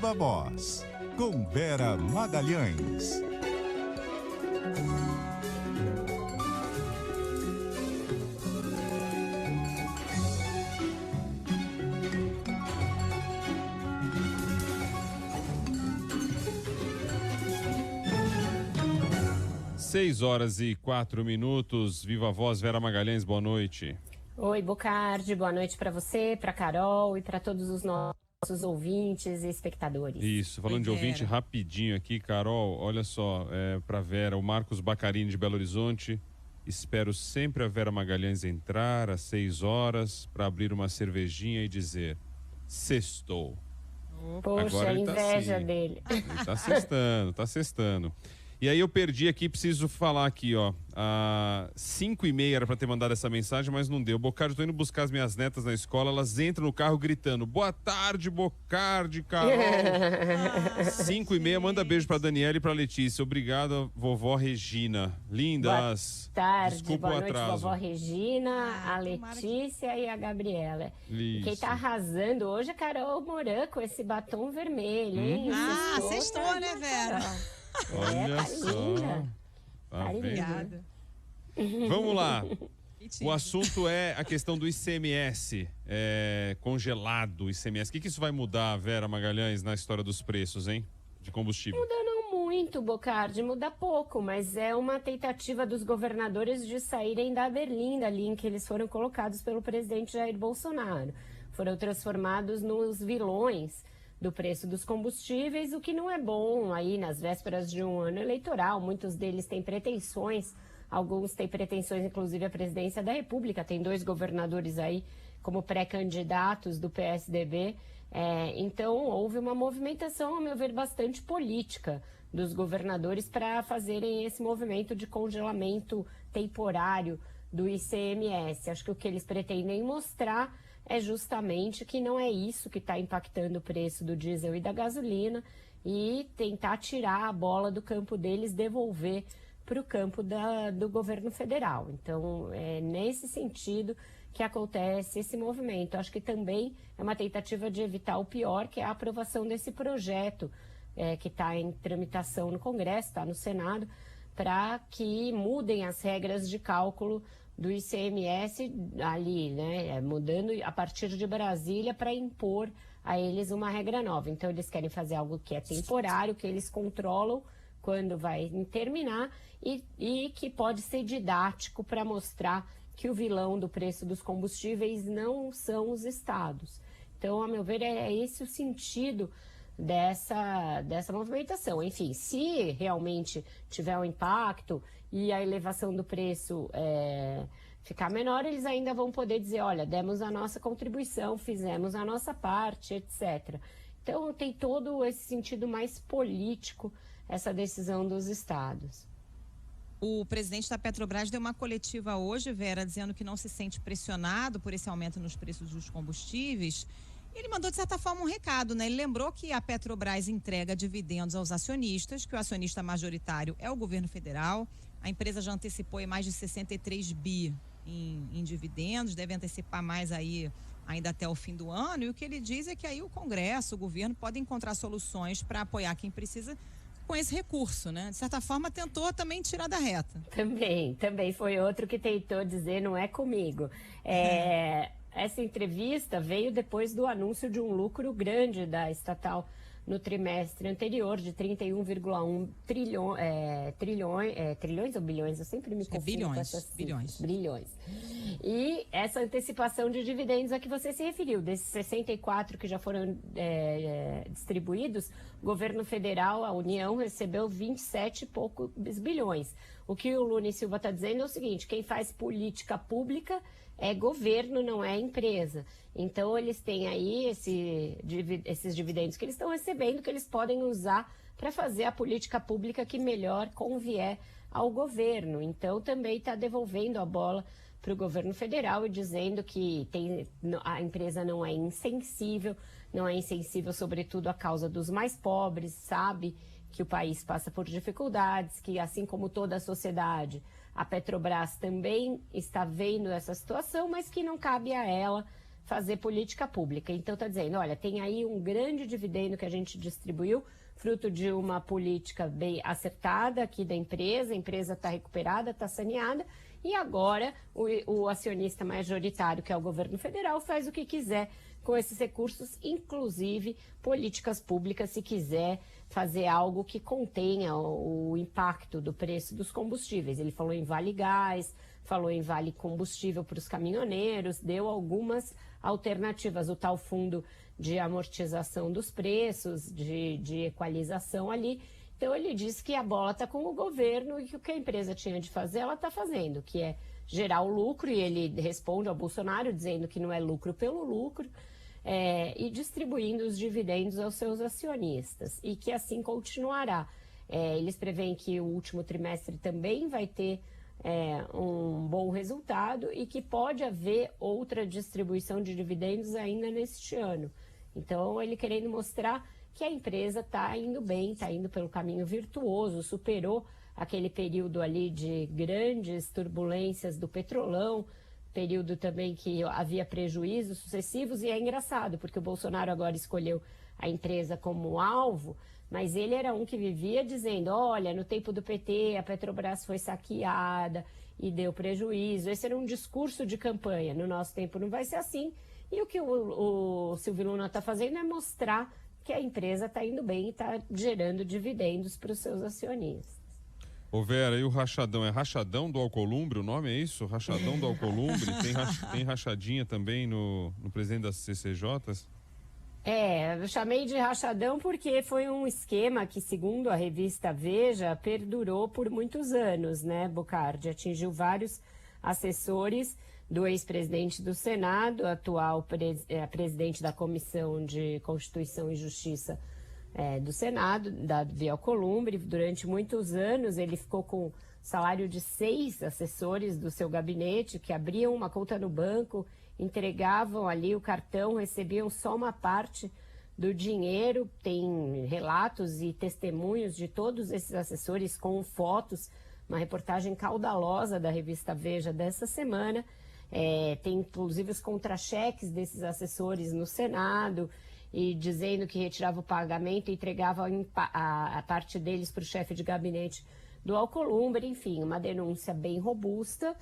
Viva Voz, com Vera Magalhães. Seis horas e 4 minutos. Viva Voz, Vera Magalhães, boa noite. Oi, Bocardi, boa noite para você, para Carol e para todos os nossos ouvintes e espectadores. Isso, falando de ouvinte rapidinho aqui, Carol, olha só, para Vera, o Marcos Bacarini de Belo Horizonte, espero sempre a Vera Magalhães entrar às 6 horas para abrir uma cervejinha e dizer, sextou. Poxa, agora ele inveja assim, dele. Ele tá sextando. E aí eu perdi aqui, preciso falar aqui, ó. 5h30 era pra ter mandado essa mensagem, mas não deu. Bocardi, tô indo buscar as minhas netas na escola, elas entram no carro gritando, boa tarde, Bocardi, Carol. 5h30, manda beijo pra Daniela e pra Letícia. Obrigado, vovó Regina. Lindas. Boa tarde, desculpa boa o noite, atraso. vovó Regina, a Letícia e a Gabriela. E quem tá arrasando hoje é a Carol Moran com esse batom vermelho, hein? Sextou, né, Vera? Olha tá só. linda. Tá vendo? Obrigada. Vamos lá. O assunto é a questão do ICMS, congelado o ICMS. O que isso vai mudar, Vera Magalhães, na história dos preços, hein? De combustível. Muda não muito, Bocardi, muda pouco, mas é uma tentativa dos governadores de saírem da berlinda ali em que eles foram colocados pelo presidente Jair Bolsonaro. Foram transformados nos vilões do preço dos combustíveis, o que não é bom aí nas vésperas de um ano eleitoral. Muitos deles têm pretensões, alguns têm pretensões inclusive à presidência da República, tem 2 governadores aí como pré-candidatos do PSDB, então houve uma movimentação, ao meu ver, bastante política dos governadores para fazerem esse movimento de congelamento temporário do ICMS. Acho que o que eles pretendem mostrar é justamente que não é isso que está impactando o preço do diesel e da gasolina e tentar tirar a bola do campo deles, devolver para o campo do governo federal. Então, é nesse sentido que acontece esse movimento. Acho que também é uma tentativa de evitar o pior, que é a aprovação desse projeto que está em tramitação no Congresso, está no Senado, para que mudem as regras de cálculo do ICMS ali, né, mudando a partir de Brasília para impor a eles uma regra nova. Então eles querem fazer algo que é temporário, que eles controlam quando vai terminar e que pode ser didático para mostrar que o vilão do preço dos combustíveis não são os estados. Então, a meu ver, é esse o sentido dessa movimentação. Enfim, se realmente tiver um impacto e a elevação do preço ficar menor, eles ainda vão poder dizer, olha, demos a nossa contribuição, fizemos a nossa parte, etc. Então tem todo esse sentido mais político, essa decisão dos estados. O presidente da Petrobras deu uma coletiva hoje, Vera, dizendo que não se sente pressionado por esse aumento nos preços dos combustíveis. Ele mandou, de certa forma, um recado, né? Ele lembrou que a Petrobras entrega dividendos aos acionistas, que o acionista majoritário é o governo federal. A empresa já antecipou aí mais de 63 bi em dividendos, deve antecipar mais aí ainda até o fim do ano. E o que ele diz é que aí o Congresso, o governo, podem encontrar soluções para apoiar quem precisa com esse recurso, né? De certa forma, tentou também tirar da reta. Também foi outro que tentou dizer, não é comigo. Essa entrevista veio depois do anúncio de um lucro grande da estatal no trimestre anterior, de 31,1 trilhões ou bilhões? Eu sempre me confundo com essas cifras. Bilhões. E essa antecipação de dividendos a que você se referiu, desses 64 que já foram distribuídos, o governo federal, a União, recebeu 27 e poucos bilhões. O que o Lula e Silva está dizendo é o seguinte, quem faz política pública é governo, não é empresa. Então, eles têm aí esses dividendos que eles estão recebendo, que eles podem usar para fazer a política pública que melhor convier ao governo. Então, também está devolvendo a bola para o governo federal e dizendo que a empresa não é insensível sobretudo à causa dos mais pobres, sabe que o país passa por dificuldades, que assim como toda a sociedade, a Petrobras também está vendo essa situação, mas que não cabe a ela fazer política pública. Então está dizendo, olha, tem aí um grande dividendo que a gente distribuiu, fruto de uma política bem acertada aqui da empresa, a empresa está recuperada, está saneada, e agora o acionista majoritário, que é o governo federal, faz o que quiser com esses recursos, inclusive políticas públicas, se quiser fazer algo que contenha o impacto do preço dos combustíveis. Ele falou em Vale Gás, falou em Vale Combustível para os caminhoneiros, deu algumas alternativas, o tal fundo de amortização dos preços, de equalização ali. Então ele disse que a bola está com o governo e que o que a empresa tinha de fazer, ela está fazendo, que é gerar o lucro, e ele responde ao Bolsonaro dizendo que não é lucro pelo lucro, e distribuindo os dividendos aos seus acionistas, e que assim continuará. Eles preveem que o último trimestre também vai ter um bom resultado e que pode haver outra distribuição de dividendos ainda neste ano. Então, ele querendo mostrar que a empresa está indo bem, está indo pelo caminho virtuoso, superou aquele período ali de grandes turbulências do petrolão, período também que havia prejuízos sucessivos, e é engraçado, porque o Bolsonaro agora escolheu a empresa como alvo, mas ele era um que vivia dizendo, olha, no tempo do PT a Petrobras foi saqueada e deu prejuízo. Esse era um discurso de campanha, no nosso tempo não vai ser assim, e o que o Silvio Luna está fazendo é mostrar que a empresa está indo bem e está gerando dividendos para os seus acionistas. Ô Vera, e o rachadão? É rachadão do Alcolumbre o nome, é isso? Rachadão do Alcolumbre? Tem rachadinha também no presidente das CCJs? Eu chamei de rachadão porque foi um esquema que, segundo a revista Veja, perdurou por muitos anos, né, Bocardi? Atingiu vários assessores do ex-presidente do Senado, atual presidente da Comissão de Constituição e Justiça do Senado, Davi Alcolumbre. Durante muitos anos ele ficou com salário de 6 assessores do seu gabinete, que abriam uma conta no banco, entregavam ali o cartão, recebiam só uma parte do dinheiro. Tem relatos e testemunhos de todos esses assessores com fotos, uma reportagem caudalosa da revista Veja dessa semana. Tem inclusive os contra-cheques desses assessores no Senado, e dizendo que retirava o pagamento e entregava a parte deles para o chefe de gabinete do Alcolumbre. Enfim, uma denúncia bem robusta,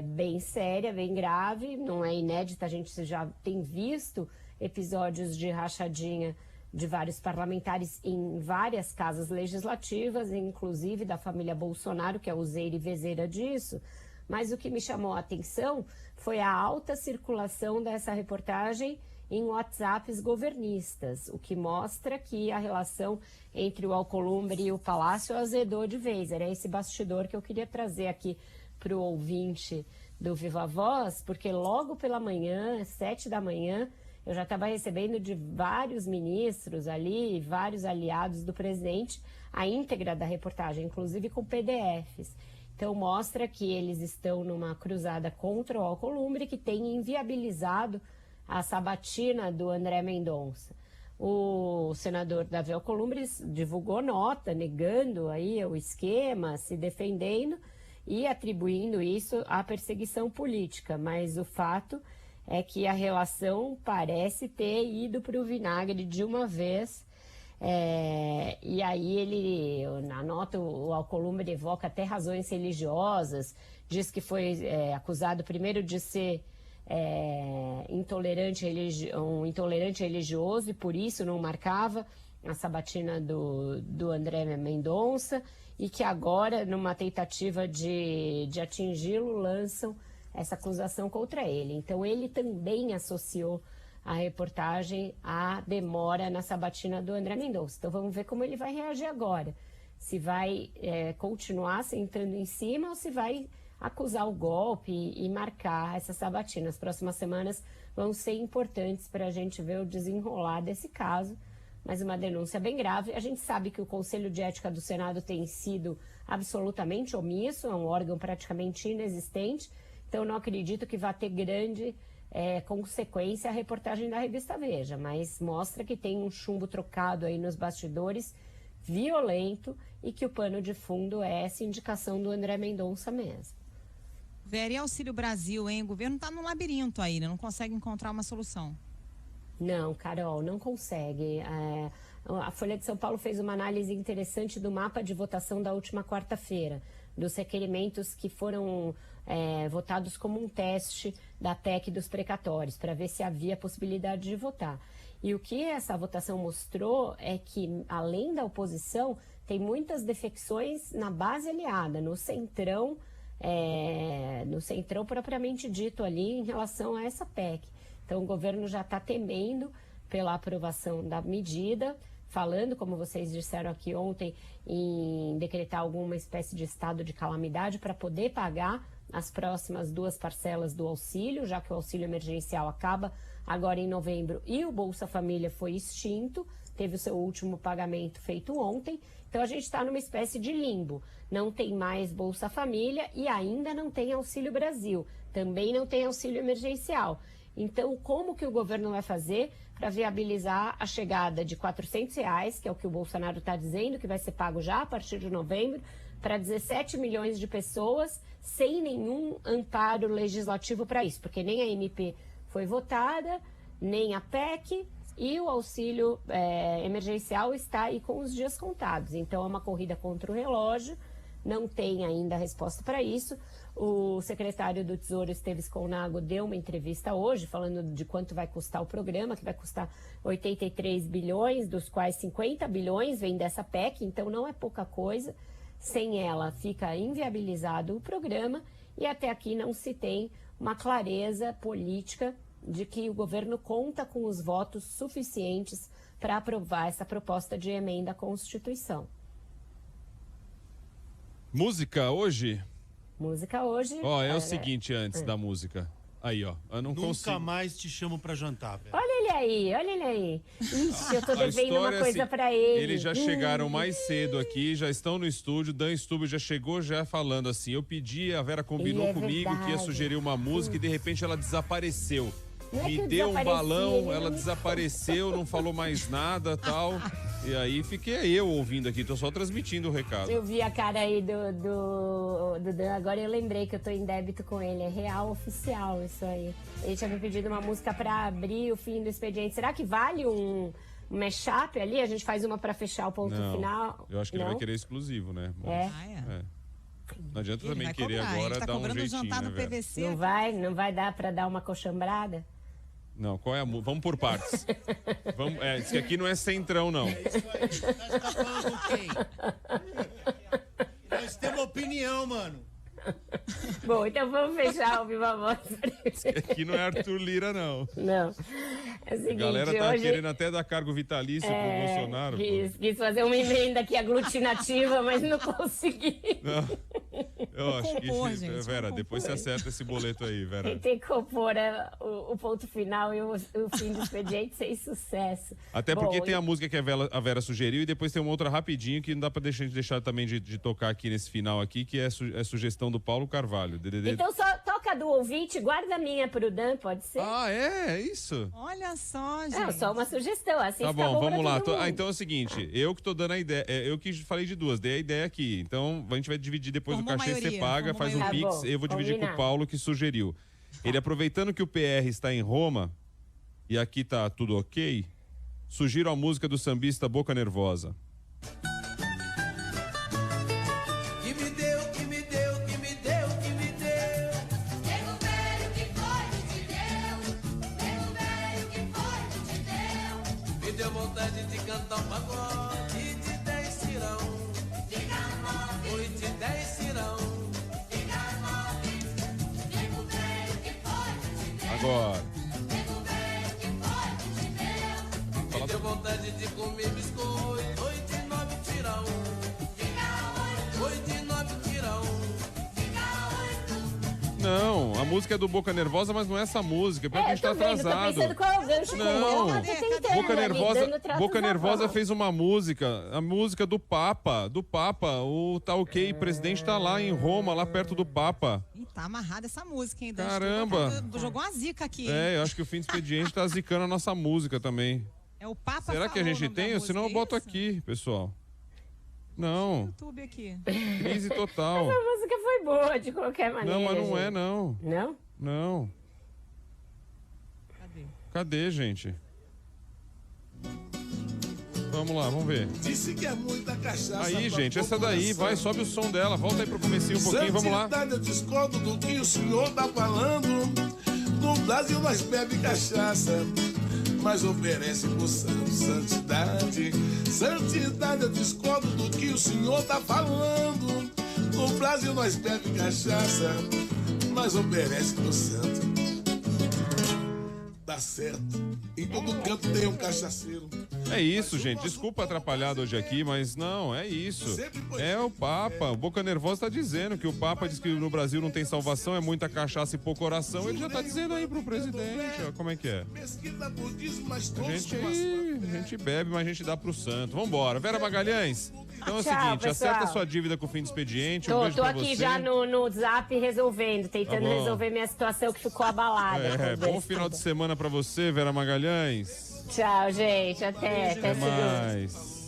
bem séria, bem grave, não é inédita, a gente já tem visto episódios de rachadinha de vários parlamentares em várias casas legislativas, inclusive da família Bolsonaro, que é useira e vezeira disso. Mas o que me chamou a atenção foi a alta circulação dessa reportagem em WhatsApps governistas, o que mostra que a relação entre o Alcolumbre e o Palácio azedou de vez. Era esse bastidor que eu queria trazer aqui para o ouvinte do Viva Voz, porque logo pela manhã, às 7 da manhã, eu já estava recebendo de vários ministros ali, vários aliados do presidente, a íntegra da reportagem, inclusive com PDFs. Então mostra que eles estão numa cruzada contra o Alcolumbre, que tem inviabilizado a sabatina do André Mendonça. O senador Davi Alcolumbre divulgou nota negando aí o esquema, se defendendo e atribuindo isso à perseguição política, mas o fato é que a relação parece ter ido para o vinagre de uma vez. E aí ele, na nota, o Alcolumbre evoca até razões religiosas, diz que foi acusado primeiro de ser um intolerante religioso e por isso não marcava a sabatina do André Mendonça, e que agora, numa tentativa de atingi-lo, lançam essa acusação contra ele. Então ele também associou a reportagem à demora na sabatina do André Mendonça. Então vamos ver como ele vai reagir agora. Se vai continuar sentando em cima ou se vai acusar o golpe e marcar essa sabatina. As próximas semanas vão ser importantes para a gente ver o desenrolar desse caso, mas uma denúncia bem grave. A gente sabe que o Conselho de Ética do Senado tem sido absolutamente omisso, é um órgão praticamente inexistente, então não acredito que vá ter grande consequência a reportagem da revista Veja, mas mostra que tem um chumbo trocado aí nos bastidores, violento, e que o pano de fundo é essa indicação do André Mendonça mesmo. Vera, e Auxílio Brasil, hein? O governo está num labirinto aí, né? Não consegue encontrar uma solução. Não, Carol, não consegue. A Folha de São Paulo fez uma análise interessante do mapa de votação da última quarta-feira, dos requerimentos que foram votados como um teste da PEC dos precatórios, para ver se havia possibilidade de votar. E o que essa votação mostrou é que, além da oposição, tem muitas defecções na base aliada, no centrão propriamente dito ali em relação a essa PEC. Então, o governo já está temendo pela aprovação da medida, falando, como vocês disseram aqui ontem, em decretar alguma espécie de estado de calamidade para poder pagar as próximas 2 parcelas do auxílio, já que o auxílio emergencial acaba agora em novembro e o Bolsa Família foi extinto, teve o seu último pagamento feito ontem. Então, a gente está numa espécie de limbo. Não tem mais Bolsa Família e ainda não tem Auxílio Brasil. Também não tem auxílio emergencial. Então, como que o governo vai fazer para viabilizar a chegada de R$400, que é o que o Bolsonaro está dizendo, que vai ser pago já a partir de novembro, para 17 milhões de pessoas, sem nenhum amparo legislativo para isso? Porque nem a MP foi votada, nem a PEC, e o auxílio emergencial está aí com os dias contados. Então, é uma corrida contra o relógio, não tem ainda resposta para isso. O secretário do Tesouro, Esteves Colnago, deu uma entrevista hoje falando de quanto vai custar o programa, que vai custar 83 bilhões, dos quais 50 bilhões vem dessa PEC, então não é pouca coisa. Sem ela fica inviabilizado o programa e até aqui não se tem uma clareza política de que o governo conta com os votos suficientes para aprovar essa proposta de emenda à Constituição. Música hoje? Música hoje... É o seguinte, antes da música. Aí, ó. Eu não consigo. Nunca mais te chamo pra jantar, velho. Olha ele aí. Ixi, eu tô devendo uma coisa pra ele. Eles já chegaram mais cedo aqui, já estão no estúdio. Dan Stubbe já chegou já falando assim. Eu pedi, a Vera combinou comigo que ia sugerir uma música e de repente ela desapareceu. Me deu um balão, ela desapareceu, não falou mais nada, tal. E aí fiquei eu ouvindo aqui, tô só transmitindo o recado. Eu vi a cara aí do Dan, agora eu lembrei que eu tô em débito com ele. É real, oficial isso aí. Ele tinha me pedido uma música pra abrir o fim do expediente. Será que vale um mashup ali? A gente faz uma pra fechar o ponto final? Eu acho que ele vai querer exclusivo, né? Não adianta Ele também vai querer cobrar, agora ele tá dar um cobrando jeitinho, jantar né, no Vera? PVC. Não vai dar pra dar uma coxambrada? Não, qual é a música? Vamos por partes. Diz que aqui não é centrão, não. Isso aí, nós tá falando com quem? Nós temos opinião, mano. Bom, então vamos fechar o Viva Voz. Aqui não é Arthur Lira, não. Não. É o seguinte, A galera tá hoje... querendo até dar cargo vitalício pro Bolsonaro. Quis fazer uma emenda aqui aglutinativa, mas não consegui. Não. Eu acho compor, que, gente, Vera, depois você acerta esse boleto aí, Vera. Tem que compor o ponto final e o fim do expediente sem sucesso. Até porque tem a música que a Vera sugeriu e depois tem uma outra rapidinho que não dá pra deixar também de tocar aqui nesse final aqui, que é sugestão do Paulo Carvalho. Então só toca do ouvinte, guarda a minha pro Dan, pode ser? Ah, é isso? Olha só, gente. Não, só uma sugestão, assim Tá fica bom, pra vamos lá. todo mundo. Então é o seguinte, eu que tô dando a ideia, eu que falei de duas, dei a ideia aqui. Então a gente vai dividir depois Formou o cachê, maioria, você paga, formou faz um maioria. pix, Tá bom, eu vou dividir com o combinado. Paulo que sugeriu. Ele aproveitando que o PR está em Roma, e aqui tá tudo ok, sugiro a música do sambista Boca Nervosa. Que me deu, que me deu, que me deu, que me deu. Nego velho, que foi que te deu? Nego velho, que foi que te deu? Me deu vontade de cantar um pagode e te 10 tirão. Fica mole, Oi, te 10 tirão. fica mole. Nego velho, que foi que te deu? Agora. Nego velho, que foi que te deu? Me deu vontade de comer biscoito. Oi, de 9 tirão. Fica 8, Oi, de 9 tirão. fica 8. Não, a música é do Boca Nervosa, mas não é essa música, porque a gente tá eu tô vendo, tô atrasado. pensando qual é o gancho Não. comum. Tô tentando Boca ali, Nervosa, dando tratos Boca à Nervosa mão. fez uma música, a música do Papa, o tá ok, o presidente tá lá em Roma, lá perto do Papa. Ih, tá amarrada essa música, hein? Dan Caramba. Stubbe jogou uma zica aqui, hein? É, eu acho que o fim do expediente tá zicando a nossa música também. É o Papa. Será que a falou o gente nome da tem? música, Senão eu boto é isso? aqui, pessoal. Não, YouTube aqui. crise total. A música foi boa, de qualquer maneira. Não, mas não gente. é, não. Não? Não. Cadê, gente? Vamos lá, vamos ver. Disse que é muita cachaça. Aí, pra gente, essa daí, população. vai, sobe o som dela, volta aí pro comecinho um pouquinho, vamos lá. Santidade, eu discordo do que o senhor tá falando. No Brasil nós bebe cachaça, mas oferece pro santo santidade. Santidade, eu discordo do que o senhor tá falando. No Brasil nós bebe cachaça, mas oferece pro santo. Tá certo. Em todo canto tem um cachaceiro. É isso, gente. Desculpa atrapalhado hoje aqui, mas não, é isso. É o Papa. O Boca Nervosa tá dizendo que o Papa diz que no Brasil não tem salvação, é muita cachaça e pouco oração. Ele já tá dizendo aí pro presidente, ó, como é que é. Pesquisa budismo, mas A todos gente, com a sua a gente bebe, mas a gente dá pro santo. Vambora. Vera Magalhães, então é o Tchau, seguinte, pessoal. acerta a sua dívida com o fim do expediente. Um beijo Tô pra aqui você. já no Zap resolvendo, tentando Tá bom. resolver minha situação que ficou abalada. É, bom final de semana pra você, Vera Magalhães. Tchau, gente. Até Até segunda. mais.